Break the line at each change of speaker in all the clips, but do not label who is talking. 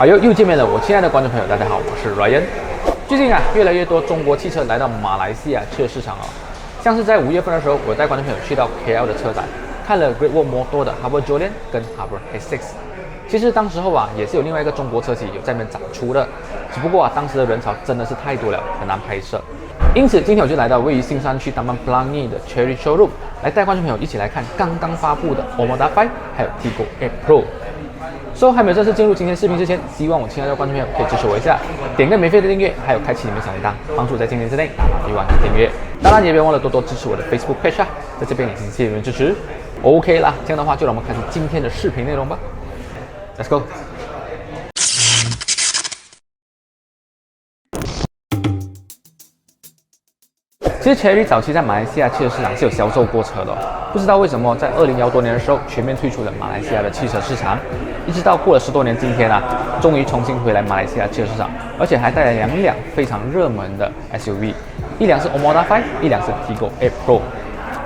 又见面了，我亲爱的观众朋友，大家好，我是 Ryan。最近越来越多中国汽车来到马来西亚汽车市场哦。像是在5月份的时候，我带观众朋友去到 KL 的车展，看了 Great Wall Motor 的 Harbour Julian 跟 Harbour S6。其实当时候也是有另外一个中国车企有在那边展出的，只不过当时的人潮真的是太多了，很难拍摄。因此今天我就来到位于新山区Taman Pelangi的 Cherry Showroom， 来带观众朋友一起来看刚刚发布的 Omoda 5还有 Tiggo 8 Pro。还没有正式进入今天视频之前，希望我亲爱的观众朋友可以支持我一下，点个免费的订阅，还有开启你们小铃铛，帮助在今天之内打满1万个订阅。当然也别忘了多多支持我的 Facebook page 在这边也谢谢你们支持。OK 啦，这样的话就让我们开始今天的视频内容吧。Let's go。其实 Cherry 早期在马来西亚汽车市场是有销售过车的不知道为什么在2010多年的时候全面退出了马来西亚的汽车市场，一直到过了10多年，今天终于重新回来马来西亚汽车市场，而且还带来2辆非常热门的 SUV， 一辆是 Omoda 5，一辆是 Tiggo 8 Pro。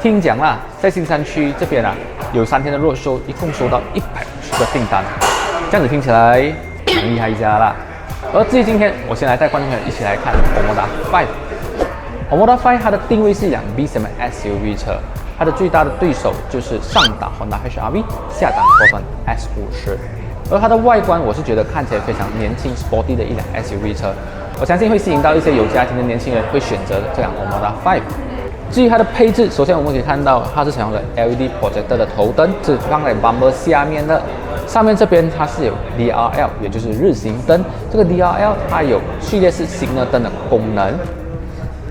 听讲在新山区这边有3天的 roadshow， 一共收到150个订单，这样子听起来很厉害一家啦。而至于今天，我先来带观众朋友一起来看 Omoda 5。Omoda 5它的定位是一辆 B 7 SUV 车，它的最大的对手就是上打 Honda HR-V， 下打国产 S50。而它的外观，我是觉得看起来非常年轻 sporty 的一辆 SUV 车，我相信会吸引到一些有家庭的年轻人会选择这辆 Omoda 5。至于它的配置，首先我们可以看到它是采用了 LED projector 的头灯，是放在 bumper 下面的。上面这边它是有 DRL， 也就是日行灯。这个 DRL 它有序列式行灯的功能。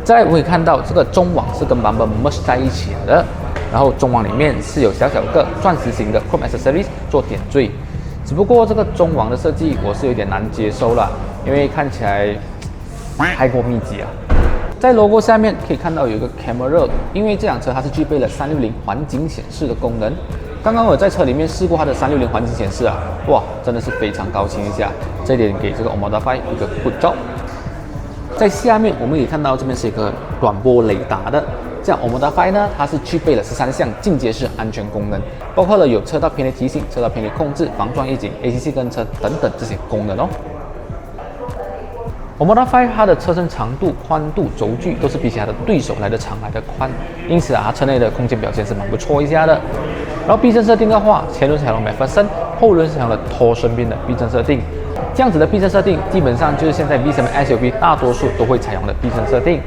再来我可以看到这个中网是跟 bumper merge 在一起的，然后中网里面是有小个钻石型的 chrome accessories 做点缀。只不过这个中网的设计我是有点难接受啦，因为看起来太过密集在 logo 下面可以看到有一个 camera， 因为这辆车它是具备了360环景显示的功能。刚刚我在车里面试过它的360环景显示哇，真的是非常高清一下，这一点给这个 Omoda 5一个 good job。在下面我们可以看到这边是一个短波雷达的，这样 Omoda 5呢，它是具备了13项进阶式安全功能，包括了有车道偏离提醒、车道偏离控制、防撞预警、ACC 跟车等等这些功能Omoda 5它的车身长度、宽度、轴距都是比起它的对手来的长来的宽，因此它车内的空间表现是蛮不错一下的。然后避震设定的话，前轮是采用 MacPherson， 后轮是采用了torsion beam的避震设定。这样子的避震设定基本上就是现在 B 7 SUV 大多数都会采用的避震设定。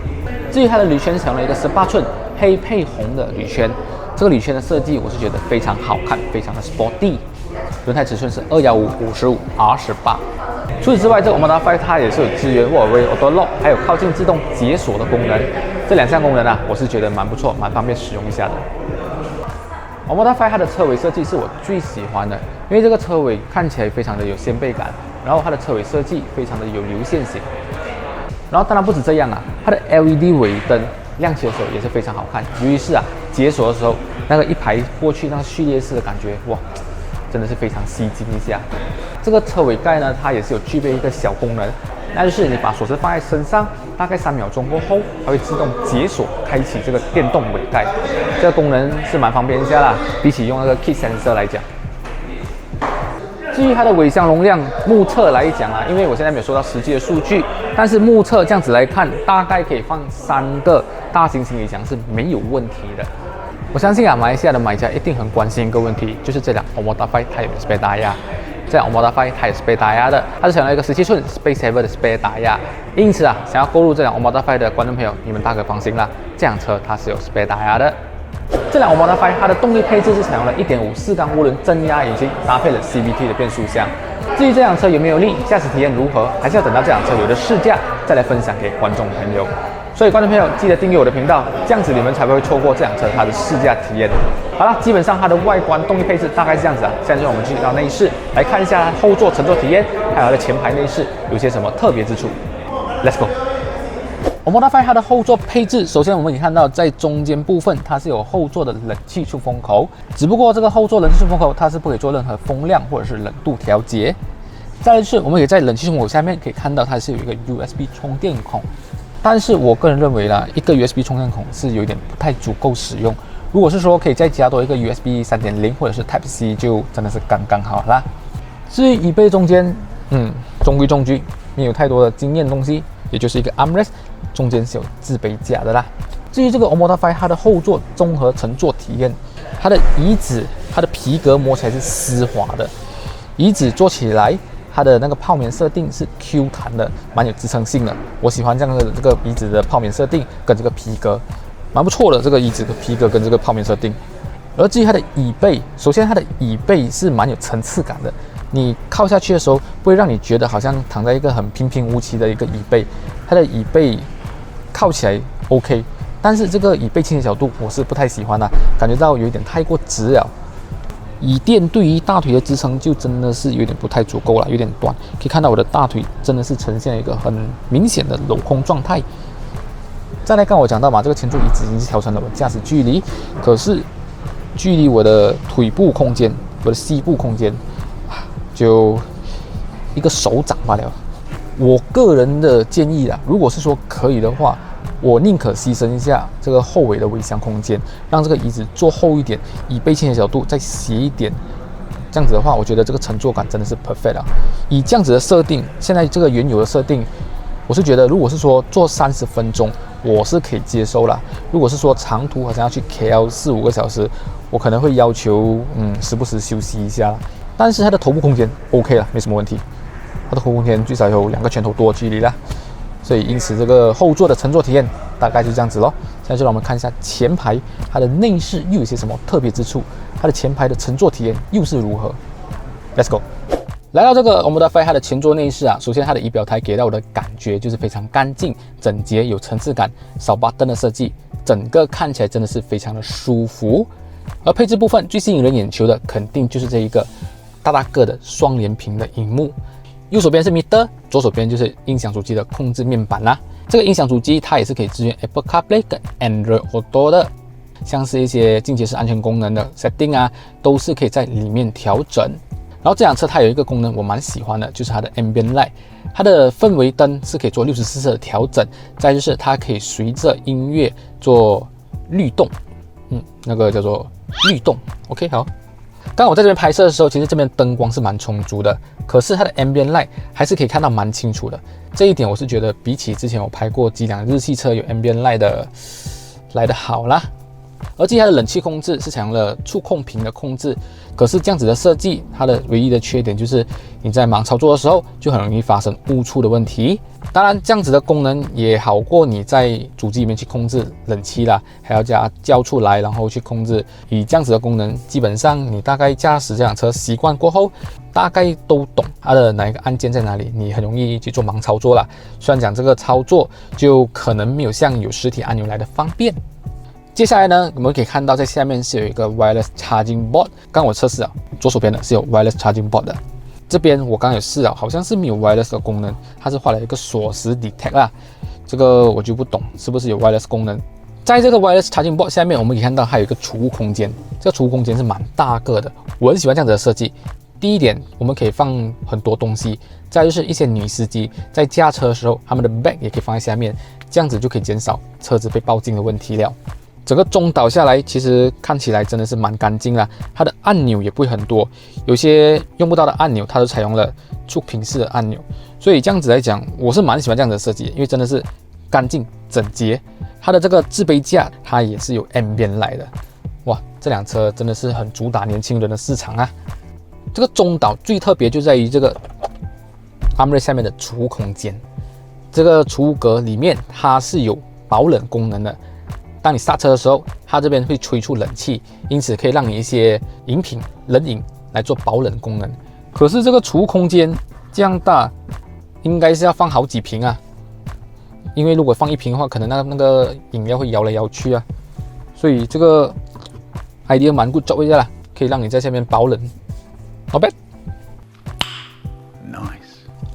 至于它的铝圈采用了一个18寸黑配红的铝圈，这个铝圈的设计我是觉得非常好看，非常的 sporty。轮胎尺寸是215/55R18。除此之外，这个 Omoda 5它也是有支援 Huawei Auto Lock 还有靠近自动解锁的功能，这2项功能我是觉得蛮不错，蛮方便使用一下的。Omoda 5它的车尾设计是我最喜欢的，因为这个车尾看起来非常的有掀背感，然后它的车尾设计非常的有流线型，然后当然不止这样它的 LED 尾灯亮起的时候也是非常好看，尤其是解锁的时候那个一排过去那个序列式的感觉，哇，真的是非常吸睛一下。这个车尾盖呢，它也是有具备一个小功能，那就是你把锁匙放在身上，大概3秒钟过后，它会自动解锁开启这个电动尾盖。这个功能是蛮方便一下啦，比起用那个 Key Sensor 来讲。至于它的尾箱容量，目测来讲因为我现在没有收到实际的数据，但是目测这样子来看，大概可以放3个大型行李箱是没有问题的。我相信马来西亚的买家一定很关心一个问题，就是这辆 Omoda 5它有没有 spare 打压？这辆 Omoda 5它有 spare 打压的，它是采用了一个17寸 Space Saver 的 spare 打压，因此想要购入这辆 Omoda 5的观众朋友，你们大可放心啦，这辆车它是有 spare 打压的。这辆 Omoda 5它的动力配置是采用了 1.5 缸涡轮增压引擎，搭配了 CVT 的变速箱。至于这辆车有没有力，驾驶体验如何，还是要等到这辆车有了试驾再来分享给观众朋友。所以观众朋友记得订阅我的频道，这样子你们才不会错过这辆车它的试驾体验。好了，基本上它的外观动力配置大概是这样子现在就我们进入到内饰，来看一下后座乘坐体验，还有它的前排内饰有些什么特别之处。Let's go。Omoda 5它的后座配置，首先我们可以看到在中间部分它是有后座的冷气出风口，只不过这个后座冷气出风口它是不可以做任何风量或者是冷度调节。再来就是我们可以在冷气出风口下面可以看到它是有一个 USB 充电孔。但是我个人认为一个 USB 充电孔是有点不太足够使用。如果是说可以再加多一个 USB 3.0 或者是 Type C， 就真的是刚刚好啦。至于椅背中间，中规中矩，没有太多的惊艳东西，也就是一个 armrest， 中间是有置杯架的啦。至于这个 Omoda 5， 它的后座综合乘坐体验，它的椅子，它的皮革摸起来是丝滑的，椅子坐起来，它的那个泡棉设定是 Q 弹的，蛮有支撑性的。我喜欢这样的这个椅子的泡棉设定跟这个皮革，蛮不错的。这个椅子的皮革跟这个泡棉设定。而至于它的椅背，首先它的椅背是蛮有层次感的，你靠下去的时候不会让你觉得好像躺在一个很平平无奇的一个椅背，它的椅背靠起来 OK， 但是这个椅背倾斜角度我是不太喜欢的，感觉到有一点太过直了。椅垫对于大腿的支撑就真的是有点不太足够了，有点短，可以看到我的大腿真的是呈现一个很明显的镂空状态。再来，刚我讲到嘛，这个前座椅子已经是调成了我驾驶距离，可是距离我的腿部空间，我的膝部空间，就一个手掌罢了。我个人的建议啦，如果是说可以的话，我宁可牺牲一下这个后尾的尾箱空间，让这个椅子坐厚一点，椅背倾斜角度再斜一点。这样子的话，我觉得这个乘坐感真的是 perfect 啊。以这样子的设定，现在这个原有的设定，我是觉得，如果是说坐30分钟，我是可以接受啦。如果是说长途好像要去 KL 4-5个小时，我可能会要求时不时休息一下啦。但是它的头部空间 OK 了，没什么问题。它的头部空间最少有2个拳头多的距离啦。所以因此这个后座的乘坐体验大概就这样子咯。现在就让我们看一下前排它的内饰又有些什么特别之处，它的前排的乘坐体验又是如何。 Let's go。来到这个 Omoda 5， 它的前座内饰啊，首先它的仪表台给到我的感觉就是非常干净、整洁、有层次感，少button的设计，整个看起来真的是非常的舒服。而配置部分最吸引人眼球的，肯定就是这一个大大个的双连屏的荧幕，右手边是 meter， 左手边就是音响主机的控制面板啦。这个音响主机它也是可以支援 Apple CarPlay 跟 Android Auto 的，像是一些进阶式安全功能的 setting 啊，都是可以在里面调整。然后这辆车它有一个功能我蛮喜欢的，就是它的 Ambient Light， 它的氛围灯是可以做64色的调整，再就是它可以随着音乐做律动，那个叫做律动。OK， 好。刚刚我在这边拍摄的时候，其实这边灯光是蛮充足的，可是它的 Ambient Light 还是可以看到蛮清楚的。这一点我是觉得比起之前我拍过几辆日系车有 Ambient Light 的来得好啦。而且它的冷气控制是采用了触控屏的控制，可是这样子的设计，它的唯一的缺点就是你在忙操作的时候就很容易发生误触的问题。当然，这样子的功能也好过你在主机里面去控制冷气啦，还要叫出来然后去控制。以这样子的功能，基本上你大概驾驶这辆车习惯过后，大概都懂它的哪一个按键在哪里，你很容易去做盲操作啦。虽然讲这个操作就可能没有像有实体按钮来的方便。接下来呢，我们可以看到在下面是有一个 wireless charging board。刚我测试啊，左手边的是有 wireless charging board 的。这边我刚有试啊，好像是没有 wireless 的功能，它是画了一个锁匙 detect 啦。这个我就不懂是不是有 wireless 功能。在这个 wireless charging board 下面，我们可以看到还有一个储物空间。这个储物空间是蛮大个的，我很喜欢这样子的设计。第一点，我们可以放很多东西；再就是一些女司机在驾车的时候，他们的 bag 也可以放在下面，这样子就可以减少车子被爆镜的问题了。整个中岛下来，其实看起来真的是蛮干净啦。它的按钮也不会很多，有些用不到的按钮，它都采用了触屏式的按钮。所以这样子来讲，我是蛮喜欢这样的设计，因为真的是干净整洁。它的这个置杯架，它也是有 Ambient Light 的。哇，这辆车真的是很主打年轻人的市场啊！这个中岛最特别就在于这个 armrest 下面的储物空间。这个储物格里面它是有保冷功能的。当你刹车的时候，它这边会吹出冷气，因此可以让你一些饮品、冷饮来做保冷功能。可是这个储物空间这样大，应该是要放好几瓶啊。因为如果放一瓶的话，可能那个饮料会摇来摇去啊。所以这个 idea 蛮 good job 一下啦，可以让你在下面保冷。Not bad。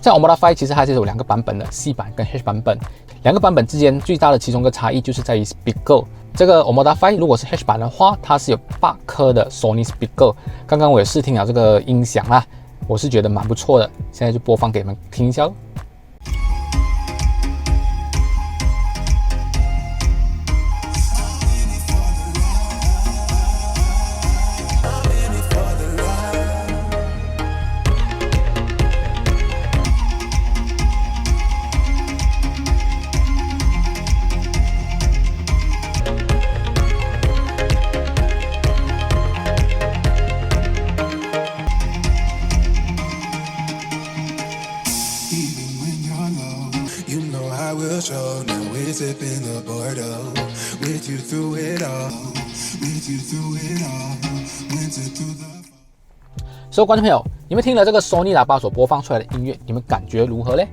在 Omoda 5其实它是有2个版本的 ，C 版跟 H 版本。2个版本之间最大的其中一个差异就是在于 speaker。这个 Omoda 5如果是 H 版的话，它是有8颗的 Sony speaker。刚刚我也试听了这个音响啦，我是觉得蛮不错的。现在就播放给你们听一下咯。
the show. Now we're sipping the Bordeaux. With you through it all. With you through it all. Winter through the.
所以观众朋友，你们听了这个 Sony 喇叭所播放出来的音乐，你们感觉如何嘞？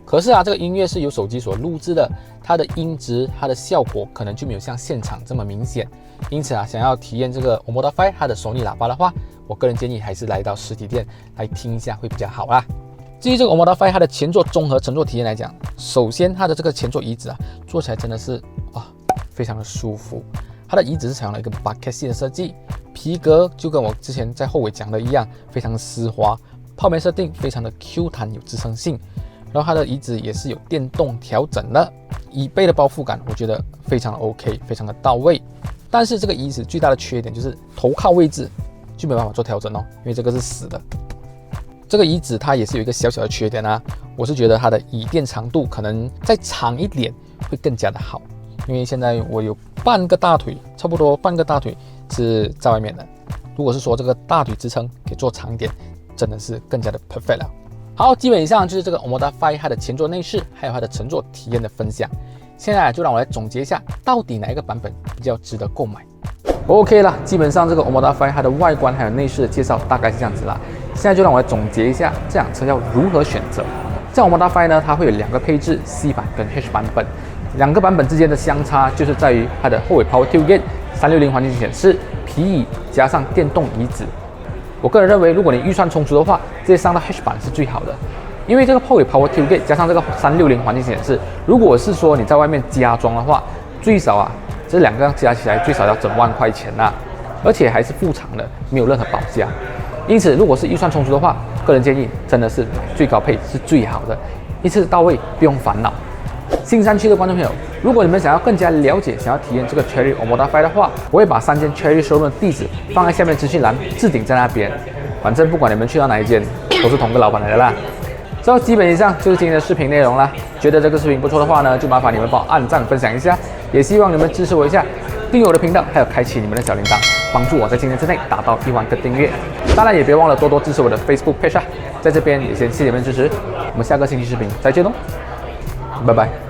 可是啊，这个音乐是由手机所录制的，它的音质、它的效果可能就没有像现场这么明显。因此啊，想要体验这个 Omodify 它的 Sony 喇叭的话，我个人建议还是来到实体店来听一下会比较好啦。至于这个 Omodify 它的前座综合乘坐体验来讲，首先它的这个前座椅子啊，坐起来真的是非常的舒服。它的椅子是采用了一个 bucket seat 的设计，皮革就跟我之前在后尾讲的一样，非常的丝滑，泡棉设定非常的 Q 弹有支撑性，然后它的椅子也是有电动调整的，椅背的包覆感我觉得非常的 OK， 非常的到位。但是这个椅子最大的缺点就是头靠位置就没办法做调整哦，因为这个是死的。这个椅子它也是有一个小小的缺点啊，我是觉得它的椅垫长度可能再长一点会更加的好，因为现在我有半个大腿，差不多半个大腿是在外面的。如果是说这个大腿支撑可以做长一点，真的是更加的 perfect 了。好，基本以上就是这个 Omodify 它的前座内饰，还有它的乘坐体验的分享。现在就让我来总结一下，到底哪一个版本比较值得购买。OK 了，基本上这个 Omodify 它的外观还有内饰的介绍大概是这样子啦。现在就让我来总结一下这辆车要如何选择。在 Omodify 呢，它会有2个配置 ，C 版跟 H 版本。2个版本之间的相差就是在于它的后尾 Power Tailgate、360环境显示、皮椅加上电动椅子。我个人认为，如果你预算充足的话，直接上到 H 版是最好的，因为这个后尾 Power Tailgate 加上这个360环境显示，如果是说你在外面加装的话，最少啊这2个加起来最少要整万块钱呐，而且还是副厂的，没有任何保价。因此，如果是预算充足的话，个人建议真的是买最高配是最好的，一次到位，不用烦恼。新山区的观众朋友，如果你们想要更加了解、想要体验这个 Chery Omodify 的话，我会把3间 Chery showroom 的地址放在下面资讯栏，置顶在那边。反正不管你们去到哪一间，都是同个老板来的啦。这基本以上就是今天的视频内容啦。觉得这个视频不错的话呢，就麻烦你们帮我按赞、分享一下，也希望你们支持我一下，订阅我的频道，还有开启你们的小铃铛，帮助我在今天之内达到1万个订阅。当然也别忘了多多支持我的 Facebook page 啊。在这边也先谢谢你们支持，我们下个星期视频再见喽，拜拜。